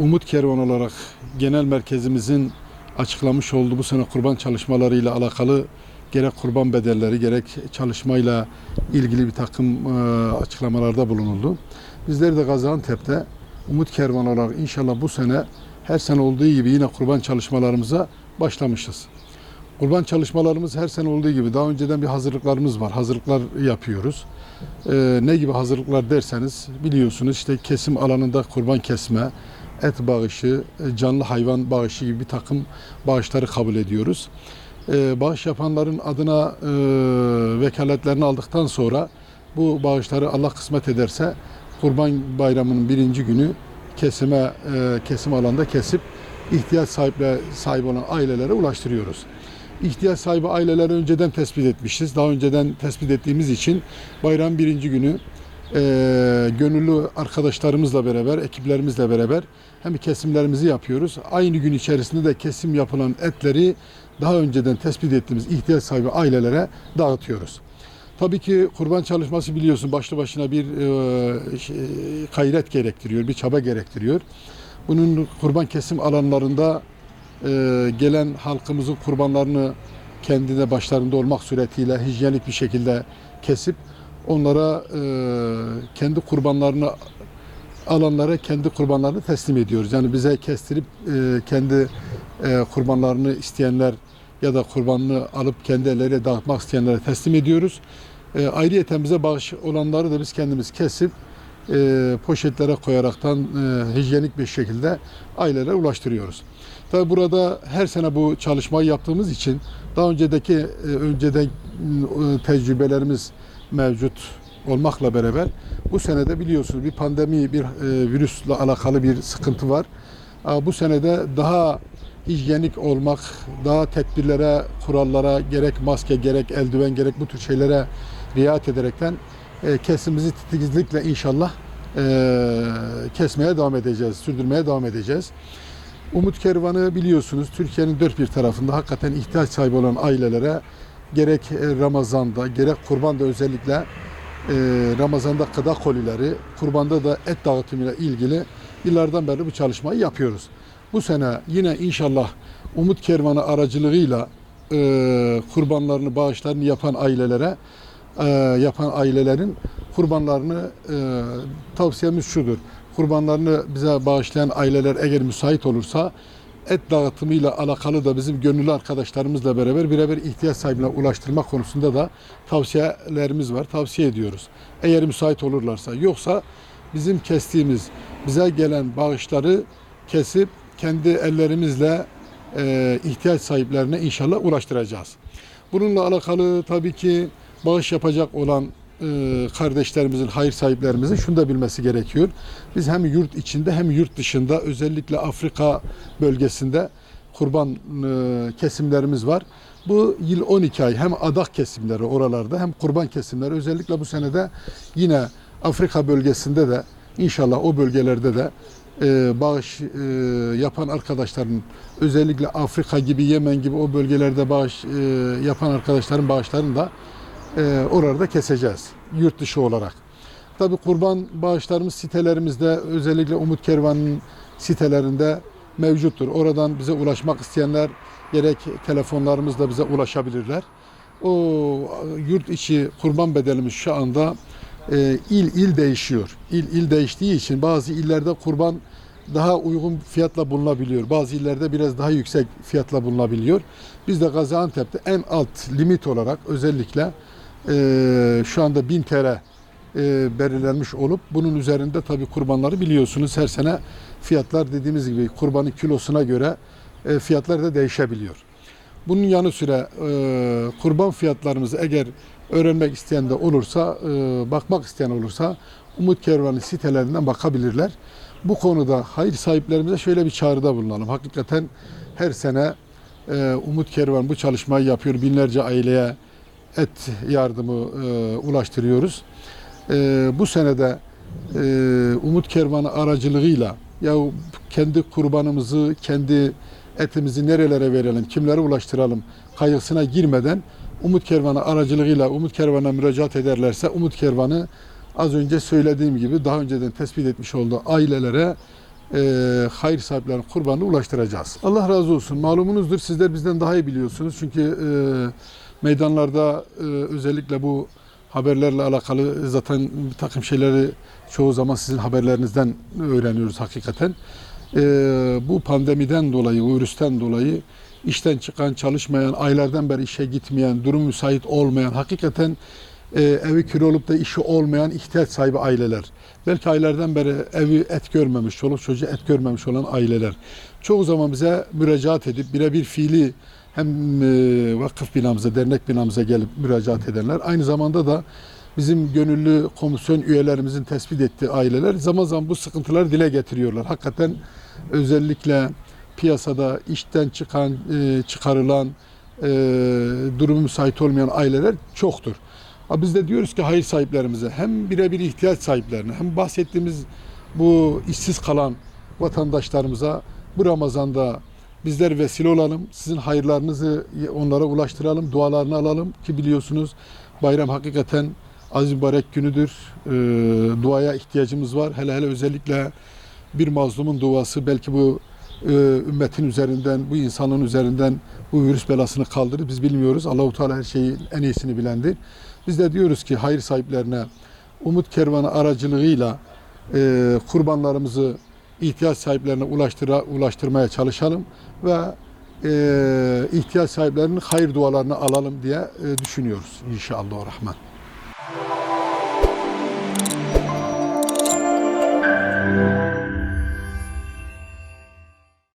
Umut Kervan olarak genel merkezimizin açıklamış olduğu bu sene kurban çalışmalarıyla alakalı gerek kurban bedelleri gerek çalışmayla ilgili bir takım açıklamalarda bulunuldu. Bizler de Gaziantep'te Umut Kervan olarak inşallah bu sene her sene olduğu gibi yine kurban çalışmalarımıza başlamışız. Kurban çalışmalarımız her sene olduğu gibi daha önceden bir hazırlıklarımız var. Hazırlıklar yapıyoruz. Ne gibi hazırlıklar derseniz biliyorsunuz işte kesim alanında kurban kesme, et bağışı, canlı hayvan bağışı gibi bir takım bağışları kabul ediyoruz. Bağış yapanların adına vekaletlerini aldıktan sonra bu bağışları Allah kısmet ederse Kurban Bayramı'nın birinci günü kesim alanda kesip ihtiyaç sahibi olan ailelere ulaştırıyoruz. İhtiyaç sahibi aileleri önceden tespit etmişiz. Daha önceden tespit ettiğimiz için bayram birinci günü gönüllü arkadaşlarımızla beraber, ekiplerimizle beraber hem kesimlerimizi yapıyoruz. Aynı gün içerisinde de kesim yapılan etleri daha önceden tespit ettiğimiz ihtiyaç sahibi ailelere dağıtıyoruz. Tabii ki kurban çalışması biliyorsun başlı başına bir gayret gerektiriyor, bir çaba gerektiriyor. Bunun kurban kesim alanlarında gelen halkımızın kurbanlarını kendine başlarında olmak suretiyle hijyenik bir şekilde kesip onlara kendi kurbanlarını alanlara kendi kurbanlarını teslim ediyoruz. Yani bize kestirip kendi kurbanlarını isteyenler ya da kurbanını alıp kendi elleriyle dağıtmak isteyenlere teslim ediyoruz. Ayrıyeten bize bağış olanları da biz kendimiz kesip poşetlere koyaraktan hijyenik bir şekilde ailelere ulaştırıyoruz. Tabi burada her sene bu çalışmayı yaptığımız için daha önceden tecrübelerimiz mevcut olmakla beraber bu senede biliyorsunuz bir pandemi, bir virüsle alakalı bir sıkıntı var. Bu senede daha hijyenik olmak, daha tedbirlere, kurallara gerek maske, gerek eldiven, gerek bu tür şeylere riayet ederekten kesimimizi titizlikle inşallah kesmeye devam edeceğiz, sürdürmeye devam edeceğiz. Umut Kervanı biliyorsunuz Türkiye'nin dört bir tarafında hakikaten ihtiyaç sahibi olan ailelere gerek Ramazan'da gerek kurbanda özellikle Ramazan'da gıda kolileri, kurbanda da et dağıtımıyla ilgili yıllardan beri bu çalışmayı yapıyoruz. Bu sene yine inşallah Umut Kervanı aracılığıyla kurbanlarını, bağışlarını yapan ailelerin kurbanlarını tavsiyemiz şudur. Kurbanlarını bize bağışlayan aileler eğer müsait olursa et dağıtımıyla alakalı da bizim gönüllü arkadaşlarımızla beraber birebir ihtiyaç sahibine ulaştırma konusunda da tavsiyelerimiz var. Tavsiye ediyoruz. Eğer müsait olurlarsa. Yoksa bizim kestiğimiz, bize gelen bağışları kesip kendi ellerimizle ihtiyaç sahiplerine inşallah ulaştıracağız. Bununla alakalı tabii ki bağış yapacak olan kardeşlerimizin, hayır sahiplerimizin şunu da bilmesi gerekiyor. Biz hem yurt içinde hem yurt dışında özellikle Afrika bölgesinde kurban kesimlerimiz var. Bu yıl 12 ay hem adak kesimleri oralarda hem kurban kesimleri özellikle bu senede yine Afrika bölgesinde de inşallah o bölgelerde de bağış yapan arkadaşların özellikle Afrika gibi Yemen gibi o bölgelerde bağış yapan arkadaşların bağışlarını da orada keseceğiz yurt dışı olarak. Tabii kurban bağışlarımız sitelerimizde özellikle Umut Kervan'ın sitelerinde mevcuttur. Oradan bize ulaşmak isteyenler gerek telefonlarımızla bize ulaşabilirler. O yurt içi kurban bedelimiz şu anda il değişiyor. İl değiştiği için bazı illerde kurban daha uygun fiyatla bulunabiliyor. Bazı illerde biraz daha yüksek fiyatla bulunabiliyor. Biz de Gaziantep'te en alt limit olarak özellikle şu anda 1000 TL belirlenmiş olup bunun üzerinde tabii kurbanları biliyorsunuz her sene fiyatlar dediğimiz gibi kurbanın kilosuna göre fiyatlar da değişebiliyor. Bunun yanı sıra kurban fiyatlarımızı eğer öğrenmek isteyen de olursa, bakmak isteyen olursa Umut Kervanı sitelerinden bakabilirler. Bu konuda hayır sahiplerimize şöyle bir çağrıda bulunalım. Hakikaten her sene Umut Kervan bu çalışmayı yapıyor. Binlerce aileye et yardımı ulaştırıyoruz. Bu senede Umut Kervanı aracılığıyla ya kendi kurbanımızı, kendi etimizi nerelere verelim, kimlere ulaştıralım kaygısına girmeden Umut Kervanı aracılığıyla Umut Kervan'a müracaat ederlerse Umut Kervanı az önce söylediğim gibi daha önceden tespit etmiş olduğu ailelere hayır sahiplerinin kurbanını ulaştıracağız. Allah razı olsun. Malumunuzdur, sizler bizden daha iyi biliyorsunuz. Çünkü meydanlarda özellikle bu haberlerle alakalı zaten bir takım şeyleri çoğu zaman sizin haberlerinizden öğreniyoruz hakikaten. Bu pandemiden dolayı, virüsten dolayı işten çıkan, çalışmayan, aylardan beri işe gitmeyen, durum müsait olmayan, hakikaten evi kira olup da işi olmayan ihtiyaç sahibi aileler. Belki aylardan beri evi et görmemiş, çoluk çocuğu et görmemiş olan aileler. Çoğu zaman bize müracaat edip birebir fiili hem vakıf binamıza, dernek binamıza gelip müracaat edenler, aynı zamanda da bizim gönüllü komisyon üyelerimizin tespit ettiği aileler zaman zaman bu sıkıntıları dile getiriyorlar. Hakikaten özellikle piyasada işten çıkan, çıkarılan, durumu müsait olmayan aileler çoktur. Biz de diyoruz ki hayır sahiplerimize, hem birebir ihtiyaç sahiplerine, hem bahsettiğimiz bu işsiz kalan vatandaşlarımıza bu Ramazan'da bizler vesile olalım. Sizin hayırlarınızı onlara ulaştıralım, dualarını alalım ki biliyorsunuz bayram hakikaten aziz mübarek günüdür. Duaya ihtiyacımız var. Hele hele özellikle bir mazlumun duası belki bu ümmetin üzerinden, bu insanın üzerinden bu virüs belasını kaldırır. Biz bilmiyoruz. Allahu Teala her şeyi en iyisini bilendir. Biz de diyoruz ki hayır sahiplerine Umut Kervanı aracılığıyla kurbanlarımızı ihtiyaç sahiplerine ulaştırmaya çalışalım ve ihtiyaç sahiplerinin hayır dualarını alalım diye düşünüyoruz inşallah. Rahman.